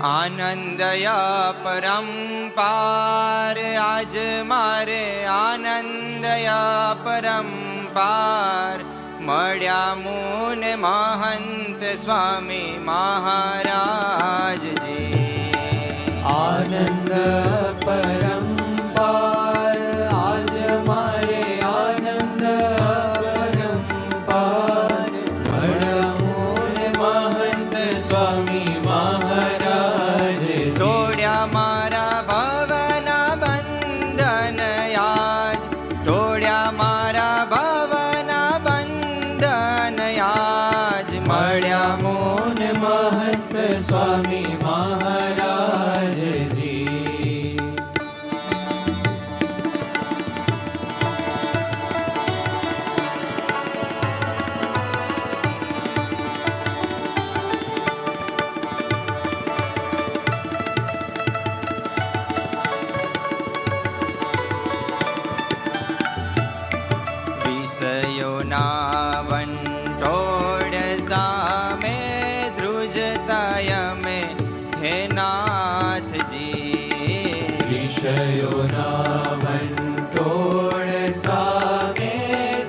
આનંદયા પરંપાર આજ મારે આનંદયા પરંપાર મળ્યા મુન મહંત સ્વામી મહારાજજી. આનંદ પરંપાર આજ મારે આનંદ પરંપાર મળ્યા મુન મહંત સ્વામી મહારાજ. તોડ્યા મારા ભવના બંધન યાજ, તોડ્યા મારા ભવના બંધન યાજ મળ્યા મુન મહંત સ્વામી મહારાજજી. વિષયોના વંટોળ સામે ધ્રુજતા અમે હે નાથજી. વિષયોના વંટોળ સામે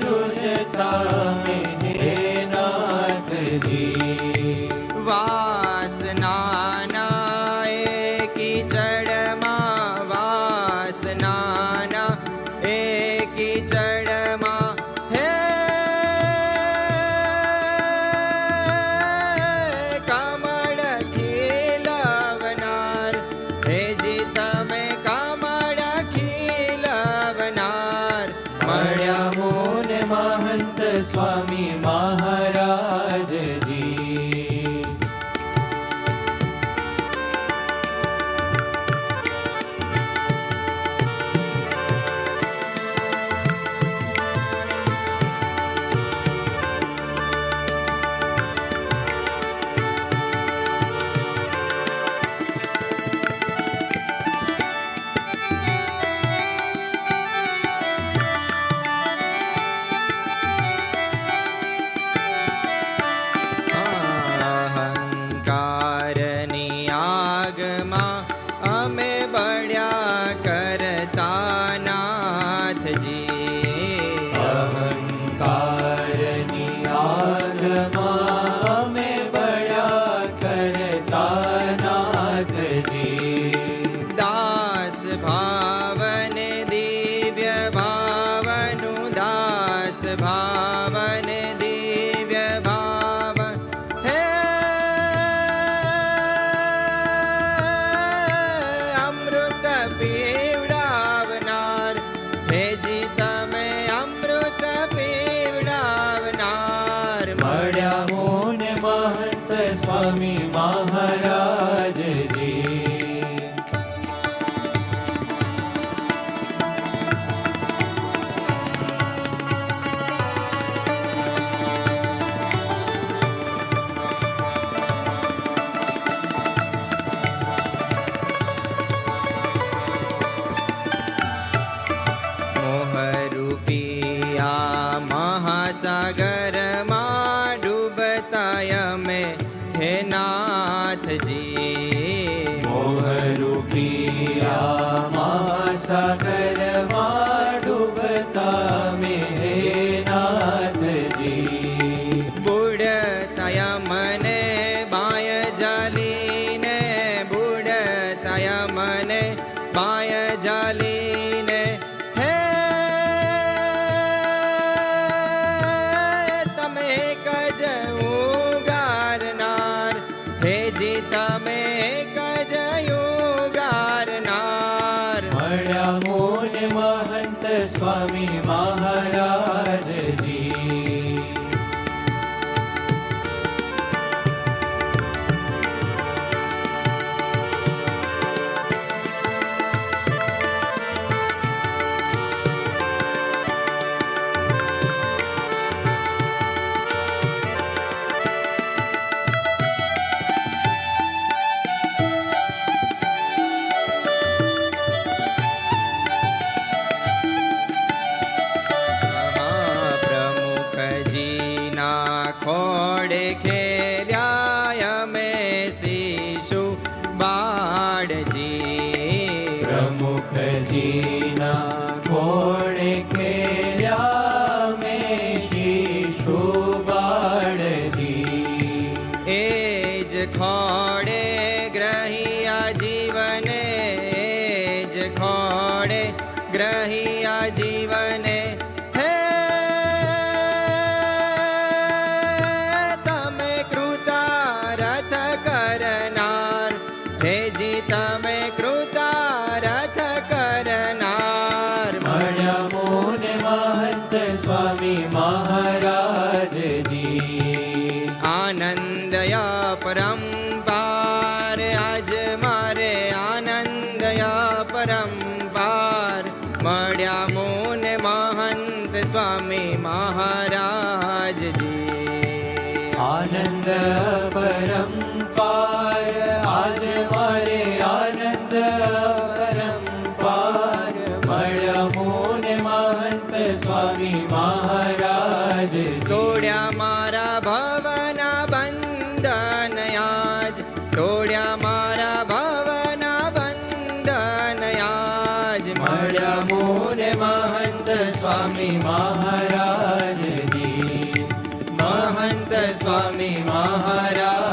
ધ્રુજતા અમે હે નાથજી. વાસનાના એ કીચડમાં, વાસનાના એ કીચડમાં હે કમળ ખીલવનાર, હેજી તમે કમળ ખીલવનાર મળ્યા મુન મહંત સ્વામી મહારાજજી. અહંકારની આગમાં અમે બળ્યા કરતા નાથજી. અહંકારની આગમાં અમે બળ્યા કરતા નાથજી. દાસ ભાવને દિવ્ય ભાવનું, દાસ ભાવને દિવ્ય ભાવ હે અમૃત પીવડાવનાર, હેજી તમે અમૃત પીવડાવનાર મળ્યા મુન મહંત સ્વામી મહારાજજી. મોહરૂપી આ મહાસાગરમાં ડૂબતા અમે હે નાથજી. મોહરૂપી આ મહાસાગરમાં ડૂબતા અમે હે નાથજી. બુડતા મને બાય જાલીને, બુડતા મને બાય જાલીને હે તમે કજ ઉગારનાર, હેજી તમે કજ ઉગારનાર મળ્યા મુન મહંત સ્વામી મહારાજજી. મુખજીના કોણે ખેલ્યા મેં શિશુ બાળજી. એ જ ખોડે ગ્રહિયા જીવને, એ જ ખોડે ગ્રહિયા જીવને. હે તમે કૃતારથ કરનાર, હેજી તમે કૃતારથ કરનાર. મળ્યા મોને મહંત સ્વામી મહારાજજી. આનંદયા પરંપાર, આજ મારે આનંદયા પરંપાર. મળ્યા મોને મહંત સ્વામી મહારાજજી. આનંદ પરંપાર, આજ મારે આનંદ પરંપાર. મળ્યા મોને મહંત સ્વામી મહારાજ. તોડ્યા મારા ભવના બંધન આજ, તોડ્યા મારા ભવના બંધન આજ. મળ્યા મોને મહંત સ્વામી મહારાજજી. મહંત સ્વામી મહારાજ.